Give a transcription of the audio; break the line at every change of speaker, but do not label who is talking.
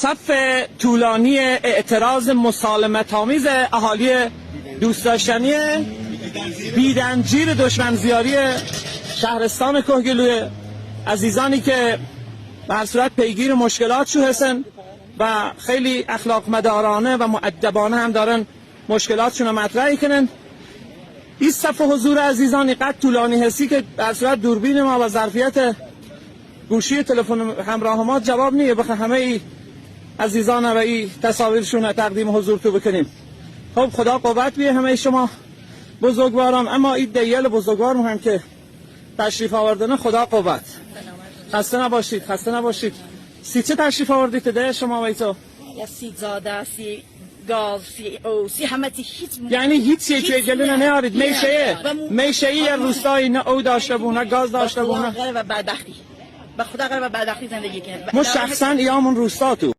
صف طولانی اعتراض مسالمت آمیز اهالی دوست داشتنی بیدنجیر دشمنزیاری شهرستان کهگیلوی، عزیزانی که به هر صورت پیگیر مشکلات شو هستن و خیلی اخلاق مدارانه و مؤدبانه هم دارن مشکلاتشون رو مطرح کنن. این صف حضور عزیزانی قد طولانی هستی که به هر صورت دوربین ما و ظرفیت گوشی تلفن همراه ما جواب نیه بخواه همه ای عزیزان و ای تصاویرشون تقدیم حضور تو بکنیم. خب خدا قوت بیه همه شما بزرگواران، اما این دیل بزرگوار هم که تشریف آوردن خدا قوت. خسته نباشید، خسته نباشید. سی چه تشریف آوردید ده شما و تو؟
یا سی زاده، سی گاز، سی او، سی همه تی هیچ
یعنی هیچ یک گلونه نیارید؟ میشه یا روستایی نه او داشته بونه، گاز داشته بونه؟
و بدبختی. به خدا غیر و بدبختی زندگی کنه.
ما شخصا ایامون روستا تو